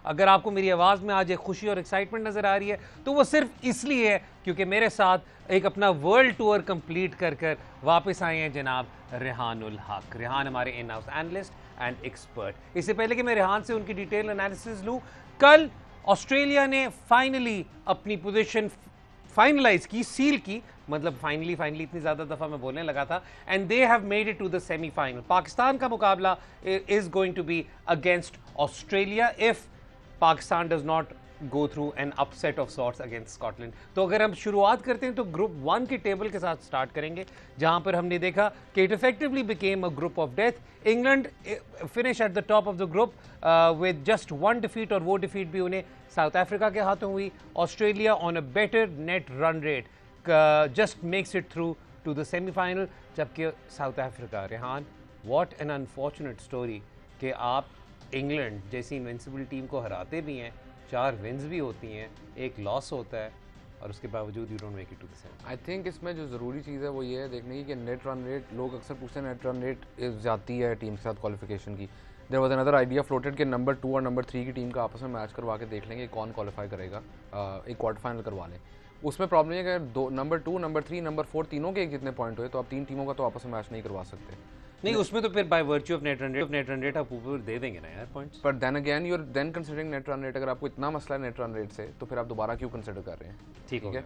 अगर आपको मेरी आवाज़ में आज एक खुशी और एक्साइटमेंट नज़र आ रही है तो वो सिर्फ इसलिए है क्योंकि मेरे साथ एक अपना वर्ल्ड टूर कंप्लीट कर कर वापस आए हैं जनाब रेहानुल हक। रेहान हमारे in house analyst and expert. इससे पहले कि मैं रेहान से उनकी डिटेल एनालिसिस लूँ, कल ऑस्ट्रेलिया ने फाइनली अपनी पोजीशन फाइनलाइज की, सील की, मतलब फाइनली इतनी ज्यादा दफा मैं बोलने लगा था, and they have made it to the semifinal. Pakistan का मुकाबला is going to be against Australia if Pakistan does not go through an upset of sorts against Scotland. तो अगर हम शुरुआत करते हैं तो ग्रुप 1 के टेबल के साथ स्टार्ट करेंगे, जहां पर हमने देखा कि it effectively became a group of death. England finish at the top of the group with just 1 defeat, और वो डिफीट भी उन्हें साउथ अफ्रीका के हाथों हुई। Australia on a better net run rate just makes it through to the semifinal, जबकि South Africa, Rehan, what an unfortunate story कि आप इंग्लैंड जैसी इनविंसिबल टीम को हराते भी हैं, 4 विन्स भी होती हैं, 1 लॉस होता है, और उसके बावजूद you don't make it to the semi. I think इसमें जो ज़रूरी चीज़ है वो ये है देखने की कि नेट रन रेट, लोग अक्सर पूछते हैं नेट रन रेट जाती है टीम के साथ क्वालिफिकेशन की। There was another idea floated कि नंबर 2 और नंबर 3 की टीम का आपस में मैच करवा के देख लेंगे कौन क्वालिफाई करेगा, एक क्वार्टर फाइनल करवा लें। उसमें प्रॉब्लम ये है कि नंबर 2, नंबर 3, नंबर 4 तीनों के एक जितने पॉइंट हुए तो आप 3 टीमों का तो आपस में मैच नहीं करवा सकते। नहीं, उसमें तो फिर by virtue of net run rate आप ऊपर दे देंगे ना यार पॉइंट्स। पर then again you are then considering net run rate. अगर आपको इतना मसला है नेट रन रेट से तो फिर आप दोबारा क्यों कंसीडर कर रहे हैं? ठीक है।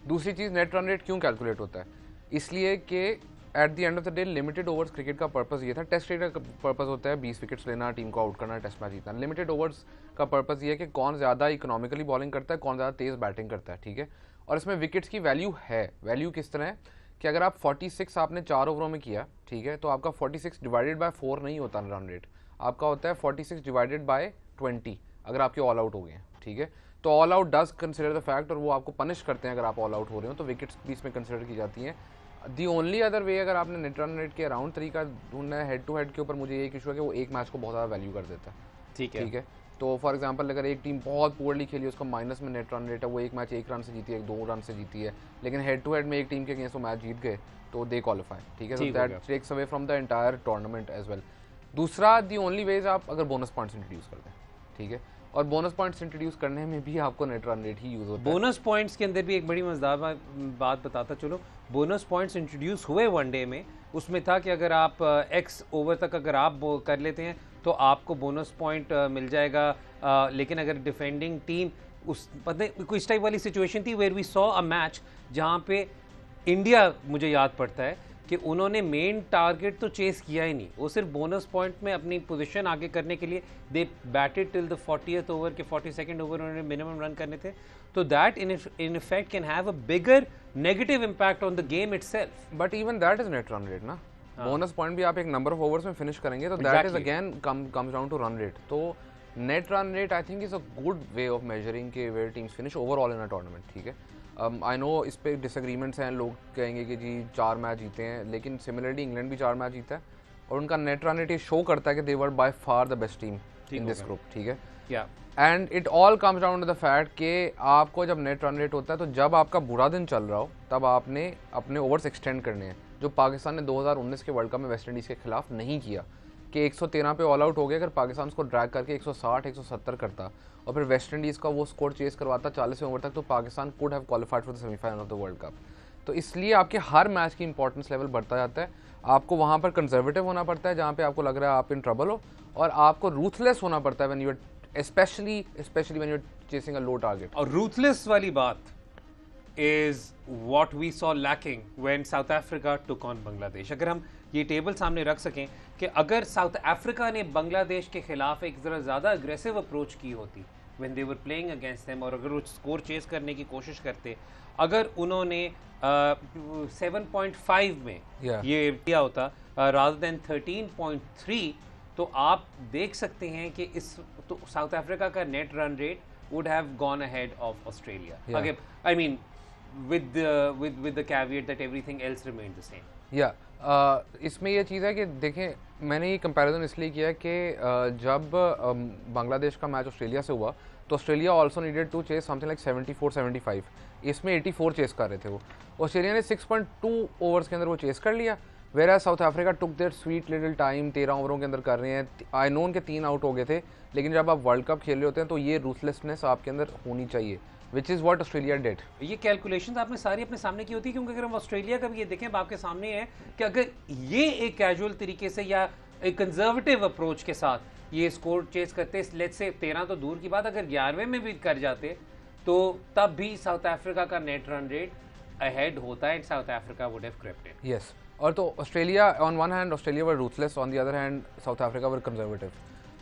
दूसरी चीज़, नेट रन रेट क्यों कैलकुलेट होता है? इसलिए कि at the end of the day limited overs cricket का पर्पस ये था। टेस्ट क्रिकेट का पर्पस होता है 20 विकेट्स लेना, टीम को आउट करना, टेस्ट मैच जीतना। लिमिटेड ओवर्स का पर्पस ये है कि कौन ज़्यादा इकोनॉमिकली बॉलिंग करता है, कौन ज़्यादा तेज़ बैटिंग करता है, ठीक है। और इसमें विकेट्स की वैल्यू है। वैल्यू किस तरह है कि अगर आप 46 आपने 4 ओवरों में किया, ठीक है, तो आपका 46 डिवाइडेड बाय 4 नहीं होता रन रेट, आपका होता है 46 डिवाइडेड बाय 20 अगर आपके ऑल आउट हो गए हैं, ठीक है। तो all out does consider the fact, और वो आपको पनिश करते हैं अगर आप ऑल आउट हो रहे हो, तो विकेट्स भी इसमें कंसिडर की जाती हैं। दी ओनली अदर वे, अगर आपने नेट रन रेट के अराउंड तरीका ढूंढना है हेड टू हेड के ऊपर, मुझे एक इशू है कि वो एक मैच को बहुत ज़्यादा वैल्यू कर देता है, ठीक है। तो फॉर एग्जांपल अगर एक टीम बहुत पुअरली खेली, उसका माइनस में नेट रन रेट है, वो एक मैच 1 रन से जीती है, 2 रन से जीती है, लेकिन हेड टू हेड में एक टीम के अगेंस्ट वो मैच जीत गए तो दे क्वालिफाई, ठीक है। So that takes away from the entire tournament as well. दूसरा, दी ओनली वेज आप अगर बोनस पॉइंट्स इंट्रोड्यूस कर दें, ठीक है, और बोनस पॉइंट्स इंट्रोड्यूस करने में भी आपको नेट रन रेट ही यूज होता है। बोनस पॉइंट्स के अंदर भी एक बड़ी मजेदार बात बताता चलो। बोनस पॉइंट्स इंट्रोड्यूस हुए वनडे में, उसमें था कि अगर आप एक्स ओवर तक अगर आप कर लेते हैं तो आपको बोनस पॉइंट मिल जाएगा, लेकिन अगर डिफेंडिंग टीम उस पता कोई इस टाइप वाली सिचुएशन थी where we saw a match जहां पे इंडिया, मुझे याद पड़ता है कि उन्होंने मेन टारगेट तो चेस किया ही नहीं, वो सिर्फ बोनस पॉइंट में अपनी पोजीशन आगे करने के लिए they batted till the 40th over के 42nd ओवर उन्होंने मिनिमम रन करने थे। तो that in effect can have a bigger negative impact on the game itself. But even that is net run rate ना। बोनस पॉइंट भी आप एक number of overs में फिनिश करेंगे तो that is again comes down to run rate. तो net run rate I think is a good way of measuring के where teams finish overall in a tournament, ठीक है। आई नो इस पे disagreements हैं, लोग कहेंगे कि जी 4 मैच जीते हैं, लेकिन सिमिलरली इंग्लैंड भी 4 मैच जीता है और उनका नेट रन रेट ये शो करता है कि they were by far the best team in this group, ठीक है। क्या and it all comes down to the fact कि आपको जब नेट रन रेट होता है तो जब आपका बुरा दिन चल रहा हो तब आपने अपने ओवर्स एक्सटेंड करने हैं, जो पाकिस्तान ने 2019 के वर्ल्ड कप में वेस्ट इंडीज़ के खिलाफ नहीं किया कि 113 पे ऑल आउट हो गया। अगर पाकिस्तान उसको ड्रैग करके 160 170 करता और फिर वेस्ट इंडीज़ का वो स्कोर चेस करवाता 40वें ओवर तक, तो Pakistan could have qualified for the semifinal of the world cup. तो इसलिए आपके हर मैच की इंपॉर्टेंस लेवल बढ़ता जाता है। आपको वहाँ पर कंजर्वेटिव होना पड़ता है जहाँ पे आपको लग रहा है आप इन ट्रबल हो, और आपको रूथलेस होना पड़ता है when you are especially when you're chasing a low target. और रूथलेस वाली बात is what we saw lacking when South Africa took on Bangladesh. अगर हम ये टेबल सामने रख सकें कि अगर साउथ अफ्रीका ने बांग्लादेश के खिलाफ एक जरा ज़्यादा अग्रेसिव अप्रोच की होती when they were playing against them, और अगर वो स्कोर चेस करने की कोशिश करते, अगर उन्होंने 7.5 में ये किया होता rather than 13.3, तो आप देख सकते हैं कि इस तो साउथ अफ्रीका का net run rate would have gone ahead of Australia. Again I mean with the caveat that everything else remained the same. या इसमें ये चीज़ है कि देखें, मैंने ये कंपैरिजन इसलिए किया कि जब बांग्लादेश का मैच ऑस्ट्रेलिया से हुआ तो Australia also needed to chase something like 74-75, इसमें 84 चेस कर रहे थे वो। ऑस्ट्रेलिया ने 6.2 ओवर्स के अंदर वो चेस कर लिया, whereas South Africa took their sweet little time, 13 ओवरों के अंदर कर रहे हैं। आई नो उनके 3 आउट हो गए थे, लेकिन जब आप वर्ल्ड कप खेल रहे होते हैं तो ये रूथलेसनेस आपके अंदर होनी चाहिए, which is what Australia did. ये कैलकुलेशंस आपने सारी अपने सामने की होती है, क्योंकि अगर हम ऑस्ट्रेलिया का भी ये देखें, आपके सामने है कि अगर ये एक कैजुअल तरीके से या एक कंजर्वेटिव अप्रोच के साथ ये स्कोर चेस करते, लेट्स से 13 तो दूर की बात, अगर 11वें में भी कर जाते तो तब भी साउथ अफ्रीका का नेट रन रेट अहेड होता है and south Africa would have crept in. Yes, और तो Australia on one hand Australia were ruthless, on the other hand south Africa were conservative.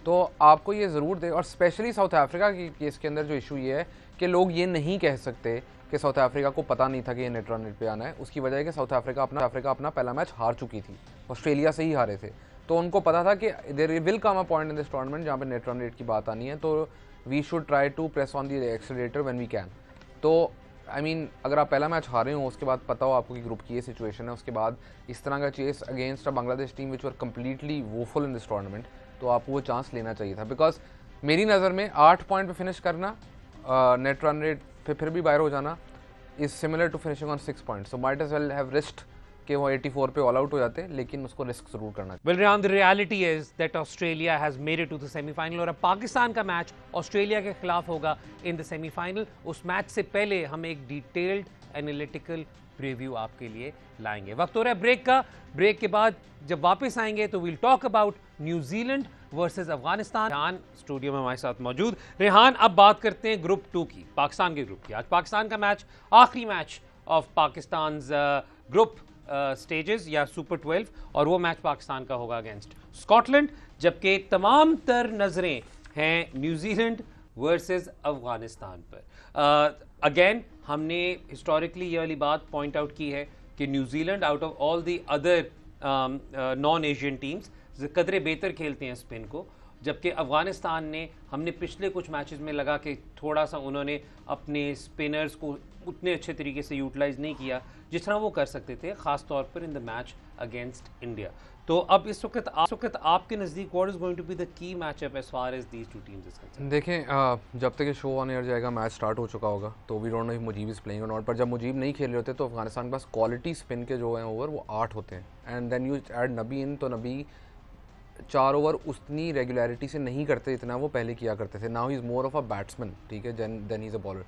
तो आपको ये ज़रूर दे, और स्पेशली साउथ अफ्रीका की केस के अंदर जो इशू ये है कि लोग ये नहीं कह सकते कि साउथ अफ्रीका को पता नहीं था कि ये नेट रन रेट पे आना है। उसकी वजह है कि साउथ अफ्रीका अपना पहला मैच हार चुकी थी, ऑस्ट्रेलिया से ही हारे थे। तो उनको पता था कि there will come a point in this tournament जहाँ पे नेट रन रेट की बात आनी है, तो we should try to press on the accelerator when we can. तो आई मीन अगर आप पहला मैच हारे हो, उसके बाद पता हो आपको कि ग्रुप की ये सिचुएशन है, उसके बाद इस तरह का chase against a Bangladesh team which were completely woeful in this tournament, तो आपको वो चांस लेना चाहिए था। बिकॉज मेरी नज़र में 8 पॉइंट पे फिनिश करना, नेट रन रेट पे फिर भी बाहर हो जाना, is similar to finishing on 6 point. So might as well have risked कि वो 84 पे ऑल आउट हो जाते, लेकिन उसको रिस्क जरूर करना चाहिए। Well, Rehan, the reality is that Australia has made it to the semi-final और अब पाकिस्तान का मैच ऑस्ट्रेलिया के खिलाफ होगा इन द सेमीफाइनल। उस मैच से पहले हम एक डिटेल्ड एनालिटिकल प्रीव्यू आपके लिए लाएंगे। वक्त हो रहा है ब्रेक का। ब्रेक के बाद जब वापस आएंगे तो we'll talk about New Zealand versus Afghanistan. Rehan studio में हमारे साथ मौजूद। रेहान, अब बात करते हैं ग्रुप 2 की, पाकिस्तान के ग्रुप की। आज पाकिस्तान का मैच, आखिरी match of Pakistan group stages या सुपर 12, और वो मैच पाकिस्तान का होगा अगेंस्ट स्कॉटलैंड, जबकि तमाम तर नजरें हैं न्यूजीलैंड वर्सेस अफगानिस्तान पर। अगेन हमने हिस्टोरिकली ये वाली बात पॉइंट आउट की है कि New Zealand out of all the other non Asian teams कदरे बेहतर खेलते हैं स्पिन को, जबकि अफगानिस्तान ने, हमने पिछले कुछ मैचेस में लगा कि थोड़ा सा उन्होंने अपने स्पिनर्स को उतने अच्छे तरीके से यूटिलाइज नहीं किया जिस तरह वो कर सकते थे, खास तौर पर in the match against India. तो अब इस वक्त आपके नज़दीक what is going to be the key matchup as far as these two teams is concerned? देखें, जब तक ये शो ऑन एयर जाएगा, मैच स्टार्ट हो चुका होगा, तो we don't know if Mujib is playing और नॉट। पर जब मुजीब नहीं खेल रहे होते तो अफगानिस्तान के पास क्वालिटी स्पिन के जो हैं ओवर वो 8 होते हैं, एंड देन यू ऐड नबी इन, तो नबी 4 ओवर उतनी रेगुलरिटी से नहीं करते जितना वो पहले किया करते थे। Now he is more of a batsman, ठीक है, then he is a bowler.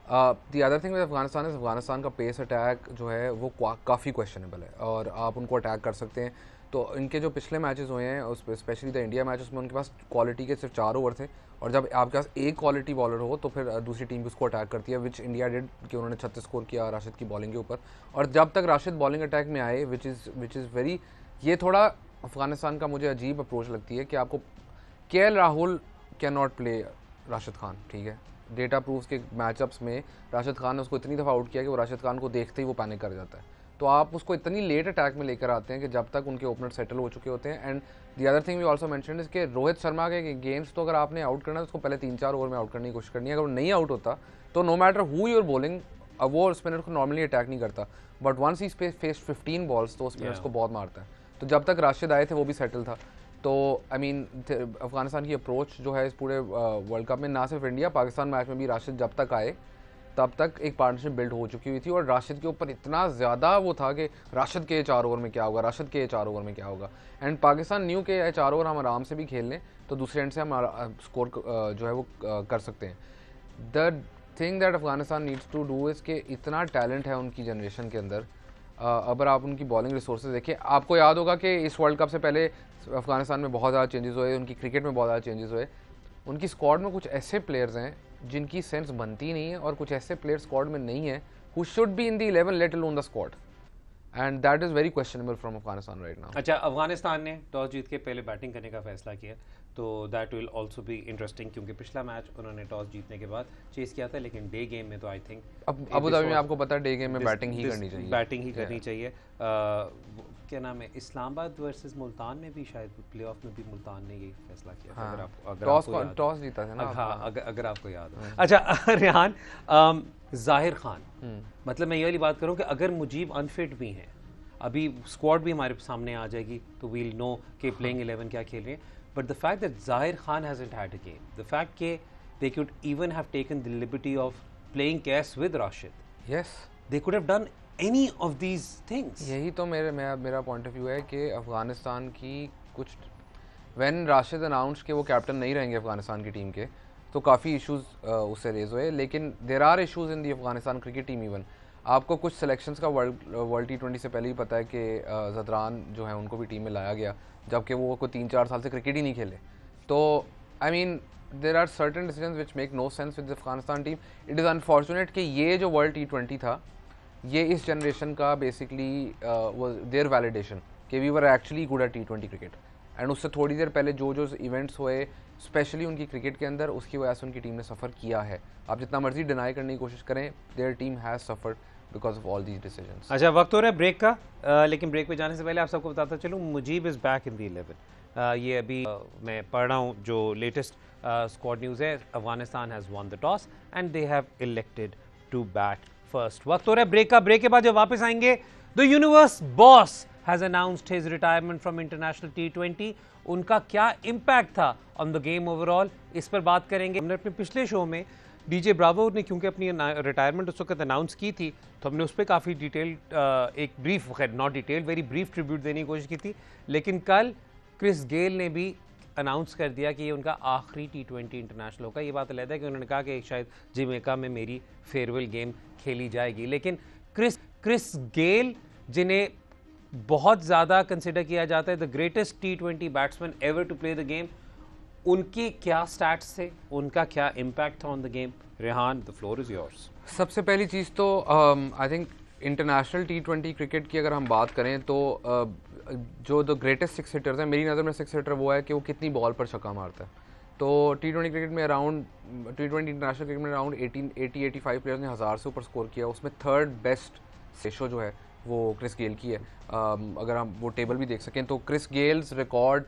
The other thing with Afghanistan is Afghanistan का पेस अटैक जो है वो काफ़ी क्वेश्चनेबल है, और आप उनको अटैक कर सकते हैं। तो इनके जो पिछले मैचेस हुए हैं, उस स्पेशली द इंडिया मैच, उसमें उनके पास क्वालिटी के सिर्फ 4 ओवर थे, और जब आपके पास एक क्वालिटी बॉलर हो तो फिर दूसरी टीम उसको अटैक करती है, विच इंडिया डिड कि उन्होंने 36 स्कोर किया राशिद की बॉलिंग के ऊपर। और जब तक राशिद बॉलिंग अटैक में आए, विच इज़ वेरी, ये थोड़ा अफगानिस्तान का मुझे अजीब अप्रोच लगती है कि आपको KL Rahul can not play Rashid Khan, ठीक है। डेटा प्रूफ्स के मैचअप्स में राशिद खान ने उसको इतनी दफ़ा आउट किया कि वो राशिद खान को देखते ही वो पैनिक कर जाता है। तो आप उसको इतनी लेट अटैक में लेकर आते हैं कि जब तक उनके ओपनर सेटल हो चुके होते हैं। And the other thing we also mention is कि रोहित शर्मा के गेम्स, तो अगर आपने आउट करना है तो उसको पहले 3-4 ओवर में आउट करने की कोशिश करनी है। अगर वो नहीं आउट होता तो no matter who you're bowling, अब वो स्पिनर को नॉर्मली अटैक नहीं करता, but once he face 15 balls तो स्पिनर्स को बहुत मारता है। तो जब तक राशिद आए थे वो भी सेटल था। तो आई मीन अफगानिस्तान की अप्रोच जो है इस पूरे वर्ल्ड कप में, ना सिर्फ इंडिया, पाकिस्तान मैच में भी राशिद जब तक आए तब तक एक पार्टनरशिप बिल्ड हो चुकी हुई थी, और राशिद के ऊपर इतना ज़्यादा वो था कि राशिद के 4 ओवर में क्या होगा, राशिद के 4 ओवर में क्या होगा। एंड पाकिस्तान न्यू के 4 ओवर हम आराम से भी खेल लें तो दूसरे एंड से हम स्कोर जो है वो कर सकते हैं। The thing that Afghanistan needs to do is कि इतना टैलेंट है उनकी जनरेशन के अंदर। अगर आप उनकी बॉलिंग रिसोर्सेज देखें, आपको याद होगा कि इस वर्ल्ड कप से पहले अफगानिस्तान में बहुत ज़्यादा चेंजेस हुए, उनकी क्रिकेट में बहुत ज़्यादा चेंजेस हुए। उनकी स्क्वाड में कुछ ऐसे प्लेयर्स हैं जिनकी सेंस बनती नहीं है, और कुछ ऐसे प्लेयर स्क्वाड में नहीं है who should be in the 11 let alone the squad, and that is very questionable from Afghanistan right now. अच्छा, अफगानिस्तान ने टॉस जीत के पहले बैटिंग करने का फैसला किया, तो that will also be interesting, क्योंकि पिछला मैच उन्होंने टॉस जीतने के बाद चेस किया था, लेकिन डे गेम में तो आई थिंक अब अबू धाबी में आपको पता है डे गेम में बैटिंग ही करनी चाहिए, बैटिंग ही करनी चाहिए। क्या नाम है, इस्लामाबाद वर्सेस मुल्तान में भी शायद प्लेऑफ में भी मुल्तान ने यही फैसला किया था, अगर टॉस जीता था ना। हाँ, अगर आपको याद हो। अच्छा रेहान, जाहिर खान, मतलब मैं ये वाली बात करूँ कि अगर मुजीब अनफिट भी हैं, अभी स्क्वाड भी हमारे सामने आ जाएगी तो वील नो कि प्लेइंग 11 क्या खेल रहे हैं, but the fact that Zahir Khan hasn't had a game, the fact कि they could even have taken the liberty of playing Qais with Rashid, yes, they could have done any of these things. यही तो मेरा point of view है कि अफगानिस्तान की कुछ when Rashid announce कि वो कैप्टन नहीं रहेंगे अफगानिस्तान की टीम के, तो काफ़ी इश्यूज उससे रेज हुए, लेकिन there are issues in the Afghanistan cricket team even. आपको कुछ सिलेक्शंस का वर्ल्ड T20 से पहले ही पता है कि ज़दरान जो है उनको भी टीम में लाया गया, जबकि वो कोई 3-4 साल से क्रिकेट ही नहीं खेले। तो I mean there are certain decisions which make no sense with Afghanistan team. It is unfortunate कि ये जो वर्ल्ड T20 था, ये इस जनरेशन का बेसिकली देयर वैलिडेशन कि we were actually good at T20 cricket. And उससे थोड़ी देर पहले जो इवेंट्स हुए स्पेशली उनकी क्रिकेट के अंदर, उसकी वजह से उनकी टीम ने सफ़र किया है। आप जितना मर्जी डिनाई करने की कोशिश करें, their team has suffered because of all these decisions. अच्छा, वक्त हो रहा है ब्रेक का, लेकिन ब्रेक पे जाने से पहले आप सबको बताता चलूँ, Mujib is back in the 11। ये अभी मैं पढ़ रहा हूँ जो लेटेस्ट स्क्वाड न्यूज़ है। Afghanistan has won the toss and they have elected to bat first. वक्त हो रहा है ब्रेक का। ब्रेक के बाद जब वापस आएंगे, the universe boss has announced his retirement from international T20। उनका क्या इम्पैक्ट था ऑन द गेम ओवरऑल, इस पर बात करेंगे। हमने अपने पिछले शो में डीजे ब्रावो ने क्योंकि अपनी रिटायरमेंट उस वक्त अनाउंस की थी, तो हमने उस पर काफ़ी डिटेल एक ब्रीफ, खैर not detail, very brief tribute देने की कोशिश की थी। लेकिन कल क्रिस गेल ने भी अनाउंस कर दिया कि ये उनका आखिरी T20 इंटरनेशनल होगा। ये बात अलग है कि उन्होंने कहा कि शायद जमैका में मेरी फेयरवेल गेम खेली जाएगी। लेकिन क्रिस गेल, जिन्हें बहुत ज़्यादा कंसिडर किया जाता है the greatest T20 batsman ever to play the game, उनके क्या स्टैट्स थे, उनका क्या इम्पैक्ट था on the game? Rehan, the floor is yours. सबसे पहली चीज़ तो I think international T20 cricket की अगर हम बात करें तो जो द ग्रेटेस्ट सिक्स हिटर्स हैं, मेरी नज़र में सिक्स हिटर वो है कि वो कितनी बॉल पर छक्का मारता है। तो T20 क्रिकेट में अराउंड T20 इंटरनेशनल क्रिकेट में अराउंड 80-85 प्लेयर्स ने 1000 से ऊपर स्कोर किया। उसमें थर्ड बेस्ट रेशो जो है वो क्रिस गेल की है। अगर हम वो टेबल भी देख सकें तो Chris Gayle's record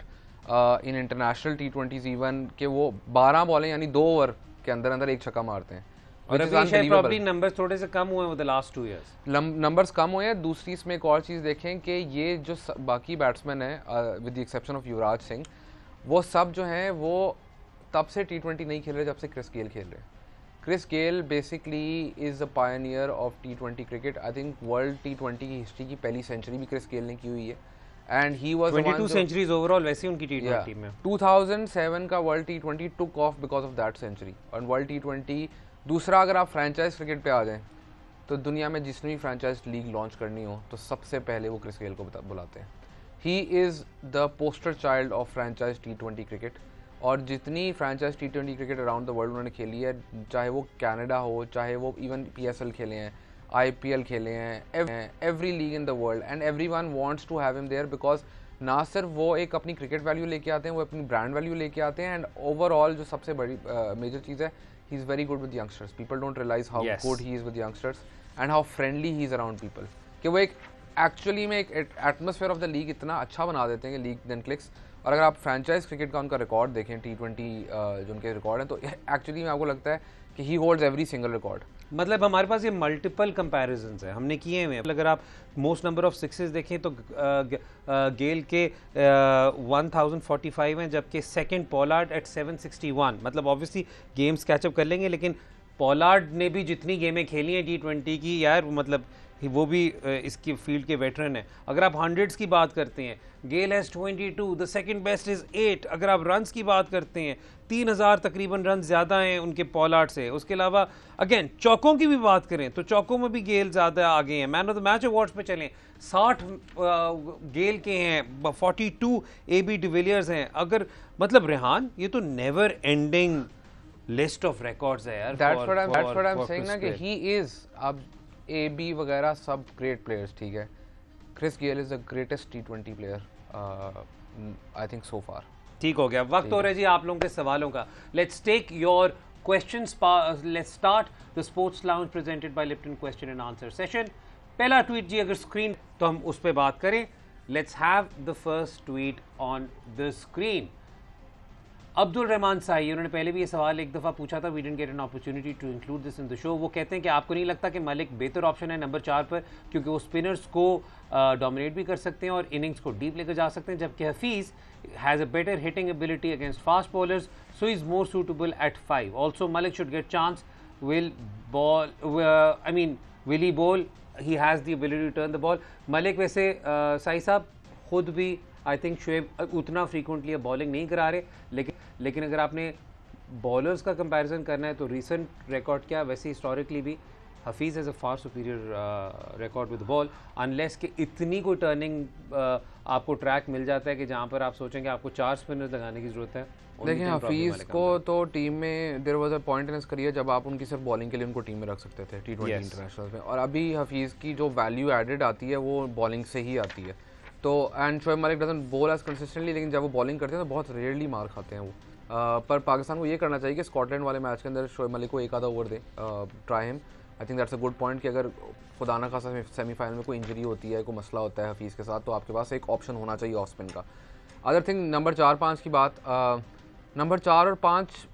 in international T20s even कि वो 12 बॉलें यानी 2 ओवर के अंदर अंदर एक छक्का मारते हैं। और अभी शायद प्रॉब्ली नंबर्स थोड़े से कम हुए हैं द लास्ट 2 इयर्स, नंबर्स कम हुए हैं। दूसरी इसमें एक और चीज़ देखें कि ये जो बाकी बैट्समैन हैं with the exception of Yuvraj Singh, वो सब जो हैं वो तब से T20 नहीं खेल रहे जब से क्रिस गेल खेल रहे हैं। Chris Gayle basically is a pioneer of T20 cricket. I think world T20 की हिस्ट्री की पहली सेंचुरी भी क्रिस गेल ने की हुई है। And he was 22 centuries overall वैसे उनकी T20 में। 2007 का world T20 took off because of that century. और वर्ल्ड T20 दूसरा, अगर आप फ्रेंचाइज क्रिकेट पे आ जाएं तो दुनिया में जिसने भी फ्रेंचाइज लीग लॉन्च करनी हो तो सबसे पहले वो क्रिस गेल को बुलाते हैं। He is the poster child of franchise T20 cricket. और जितनी franchise T20 cricket around the world उन्होंने खेली है, चाहे वो कनाडा हो, चाहे वो इवन PSL खेले हैं, IPL खेले हैं, every league in the world, and everyone wants to have him there because ना सिर्फ वो एक अपनी क्रिकेट वैल्यू लेके आते हैं, वो अपनी ब्रांड वैल्यू लेके आते हैं। एंड ओवरऑल जो सबसे बड़ी मेजर चीज़ है, he is very good with youngsters. People don't realise how good he is with youngsters and how friendly he is around people, कि वो एक एक्चुअली में एक एटमोसफेयर ऑफ द लीग इतना अच्छा बना देते हैं कि लीग देन क्लिक्स। और अगर आप फ्रेंचाइज क्रिकेट का उनका रिकॉर्ड देखें T20 जो उनके रिकॉर्ड हैं, तो एक्चुअली में आपको लगता है कि ही होल्ड्स एवरी सिंगल रिकॉर्ड। मतलब हमारे पास ये मल्टीपल कंपैरिजंस है, हमने किए हुए हैं। अगर आप मोस्ट नंबर ऑफ सिक्सेस देखें तो गेल के 1045 हैं, जबकि सेकंड पॉलार्ड एट 761। मतलब ऑब्वियसली गेम्स कैचअप कर लेंगे, लेकिन पॉलार्ड ने भी जितनी गेमें खेली हैं T20 की, यार मतलब वो भी इसकी फील्ड के वेटरन है। अगर आप हंड्रेड्स की बात करते हैं, Gayle has 22, the second best is 8। अगर आप रन्स की बात करते हैं, 3000 तकरीबन रन ज़्यादा हैं उनके पॉलार्ड से। उसके अलावा अगेन चौकों की भी बात करें तो चौकों में भी गेल ज़्यादा आगे हैं। Man of the match awards पे चलें, 60 गेल के हैं, 42 AB डिविलियर्स हैं। अगर मतलब रेहान, ये तो never ending list of records है यार। That's what I'm saying ना कि he is, अब AB वगैरह सब ग्रेट प्लेयर्स, ठीक है। Chris Gayle is the greatest T20 player I think so far. ठीक हो गया, वक्त हो रहा है जी आप लोगों के सवालों का। Let's take your questions. Let's start the sports lounge presented by Lipton question and answer session. पहला ट्वीट जी अगर स्क्रीन तो हम उस पर बात करें। Let's have the first tweet on the screen. Abdul Rahman Sai, उन्होंने पहले भी ये सवाल एक दफ़ा पूछा था, we didn't get an opportunity to include this in the show. वो कहते हैं कि आपको नहीं लगता कि मलिक बेहतर ऑप्शन है नंबर 4 पर, क्योंकि वो स्पिनर्स को डोमिनेट भी कर सकते हैं और इनिंग्स को डीप लेकर जा सकते हैं, जबकि Hafeez has a better hitting ability against fast bowlers, so is more suitable at 5। Also Malik should get chance, will he bowl he has the ability to turn the ball. Malik वैसे साई साहब खुद भी आई थिंक शोएब उतना फ्रीक्वेंटली बॉलिंग नहीं करा रहे, लेकिन अगर आपने बॉलर्स का कंपैरिजन करना है तो रीसेंट रिकॉर्ड क्या, वैसे हिस्टोरिकली भी Hafeez has a far superior record with ball, unless कि इतनी कोई टर्निंग आपको ट्रैक मिल जाता है कि जहाँ पर आप सोचेंगे आपको 4 स्पिनर्स लगाने की ज़रूरत है। देखिए हफीज़ को तो टीम में there was a point in his career जब आप उनकी सिर्फ बॉलिंग के लिए उनको टीम में रख सकते थे T20 इंटरनेशनल में, और अभी हफीज़ की जो वैल्यू एडेड आती है वो बॉलिंग से ही आती है। तो and Shoaib Malik doesn't bowl as consistently, लेकिन जब वो बॉलिंग करते हैं तो बहुत रेयरली मार खाते हैं वो। पर पाकिस्तान को ये करना चाहिए कि स्कॉटलैंड वाले मैच के अंदर शोएब मलिक को एक आधा over they, try him. I think that's a good point कि अगर खुदा ना खासा सेमीफाइनल में कोई इंजरी होती है, कोई मसला होता है हफीज़ के साथ, तो आपके पास एक ऑप्शन होना चाहिए ऑफ स्पिन का। अदर थिंग नंबर 4-5 की बात, नंबर 4 और 5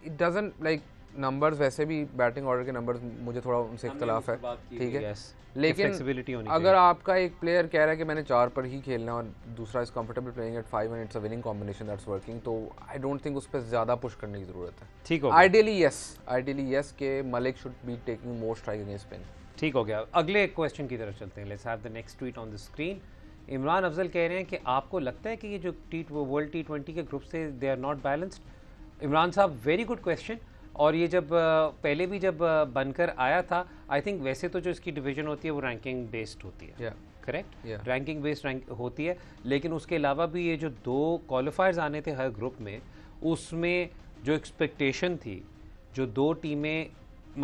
इट डजंट लाइक नंबर्स, वैसे भी बैटिंग ऑर्डर के नंबर्स मुझे थोड़ा उनसे इख्तलाफ है, ठीक है। लेकिन अगर आपका एक प्लेयर कह रहा है कि मैंने 4 पर ही खेलना और दूसरा is comfortable playing at 5 and it's a winning combination that's working, तो आई डोंट थिंक उस पर ज़्यादा पुश करने की ज़रूरत है। ठीक हो, आइडियली यस के Malik should be taking more strike against spin. ठीक हो गया। अगले क्वेश्चन की तरफ चलते हैं। Let's have the next tweet on the screen. Imran Afzal कह रहे हैं कि आपको लगता है कि ये जो वर्ल्ड T20 के ग्रुप से they are not balanced. Imran साहब वेरी गुड क्वेश्चन, और ये जब पहले भी जब बनकर आया था, आई थिंक वैसे तो जो इसकी डिवीजन होती है वो रैंकिंग बेस्ड होती है, करेक्ट, रैंकिंग बेस्ड होती है, लेकिन उसके अलावा भी ये जो 2 क्वालिफायर्स आने थे हर ग्रुप में, उसमें जो एक्सपेक्टेशन थी, जो 2 टीमें,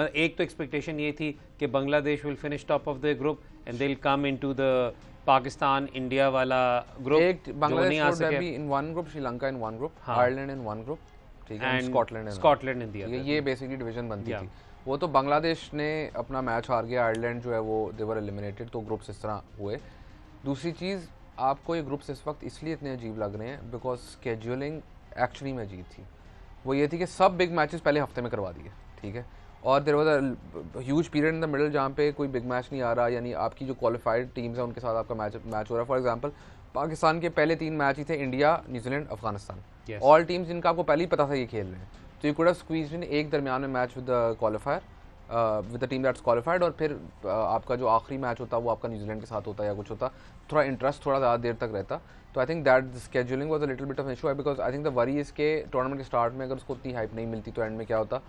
एक तो एक्सपेक्टेशन ये थी कि Bangladesh will finish top of the group and they will come into the Pakistan India वाला ग्रुप। एक Bangladesh would be in one group, Sri Lanka in one group, Ireland in one group, ठीक है, स्कॉटलैंड इन दिया। ये बेसिकली डिवीजन बनती थी। वो तो बांग्लादेश ने अपना मैच हार गया, आयरलैंड जो है वो दे वर एलिमिनेटेड, तो ग्रुप्स इस तरह हुए। दूसरी चीज़, आपको ये ग्रुप्स इस वक्त इसलिए इतने अजीब लग रहे हैं बिकॉज स्केड्यूलिंग एक्चुअली में अजीब थी। वो ये थी कि सब बिग मैचेस पहले हफ्ते में करवा दिए, ठीक है, और there was a huge period in the middle जहाँ पे कोई बिग मैच नहीं आ रहा, यानी आपकी जो क्वालिफाइड टीम्स हैं उनके साथ आपका मैच हो रहा है। फॉर एग्जांपल पाकिस्तान के पहले 3 मैच ही थे India, New Zealand, Afghanistan, all teams जिनका आपको पहले ही पता था ये खेल रहे हैं, तो यू कुड हैव स्क्वीज्ड इन एक दरमियान में match with the qualifier, with the team that's qualified, और फिर आपका जो आखिरी मैच होता वो आपका न्यूजीलैंड के साथ होता या कुछ होता, थोड़ा इंटरेस्ट थोड़ा ज़्यादा देर तक रहता। तो I think that scheduling was a little bit of issue, because I think the worry is के टूर्नामेंट के स्टार्ट में अगर उसको उतनी हाइप नहीं मिलती तो एंड में क्या होता,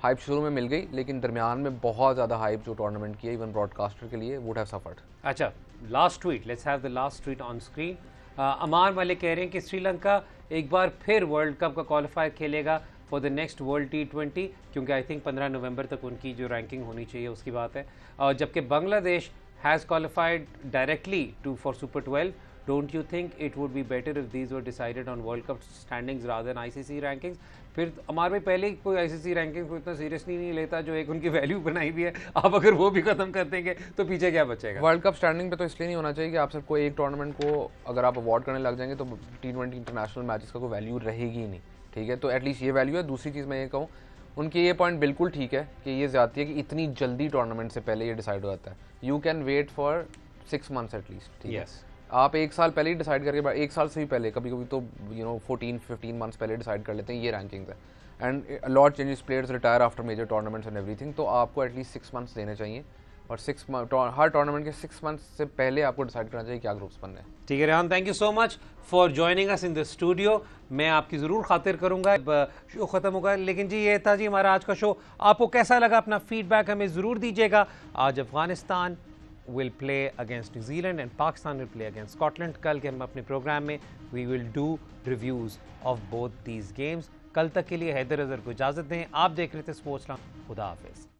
हाइप शुरू में मिल गई लेकिन दरमियान में बहुत ज़्यादा हाइप जो टूर्नामेंट की है इवन ब्रॉडकास्टर के लिए वुड हैव सफर्ड। अच्छा, last tweet, let's have the last tweet on screen. Aman Malik कह रहे हैं कि श्रीलंका एक बार फिर वर्ल्ड कप का क्वालिफायर खेलेगा for the next world T20, क्योंकि आई थिंक 15 नवंबर तक उनकी जो रैंकिंग होनी चाहिए उसकी बात है। और जबकि Bangladesh has qualified directly to for super 12, don't you think it would be better if these were decided on world cup standings rather than ICC rankings? फिर हमारे भाई पहले ही कोई ICC रैंकिंग को इतना सीरियसली नहीं लेता, जो एक उनकी वैल्यू बनाई भी है, आप अगर वो भी खत्म कर देंगे तो पीछे क्या बचेगा? वर्ल्ड कप स्टैंडिंग पे तो इसलिए नहीं होना चाहिए कि आप सिर्फ कोई एक टूर्नामेंट को अगर आप अवॉर्ड करने लग जाएंगे तो T20 इंटरनेशनल मैचेस का कोई वैल्यू रहेगी ही नहीं, ठीक है, तो एटलीस्ट ये वैल्यू है। दूसरी चीज़ मैं ये कहूँ, उनकी ये पॉइंट बिल्कुल ठीक है कि ये ज़्यादती है कि इतनी जल्दी टूर्नामेंट से पहले ये डिसाइड हो जाता है। You can wait for 6 months at least, ठीक है, आप 1 साल पहले ही डिसाइड करके, 1 साल से भी पहले, कभी कभी तो 14-15 मंथ्स पहले डिसाइड कर लेते हैं ये रैंकिंग्स है, and lot changes, players retire after major tournaments and everything, तो आपको एटलीस्ट 6 मंथ्स देने चाहिए, और हर टूर्नामेंट के 6 मंथ्स से पहले आपको डिसाइड करना चाहिए क्या ग्रुप्स बनने हैं। ठीक है Rehan, thank you so much for joining us in the studio. मैं आपकी ज़रूर खातिर करूंगा। अब शो ख़त्म होगा, लेकिन जी ये था जी हमारा आज का शो। आपको कैसा लगा? अपना फीडबैक हमें ज़रूर दीजिएगा। आज Afghanistan will play against New Zealand and Pakistan will play against Scotland. कल के हम अपने प्रोग्राम में we will do reviews of both these games. कल तक के लिए हैदर अज़हर को इजाज़त दें। आप देख रहे थे स्पोर्ट्स लॉन्च। खुदा हाफिज़।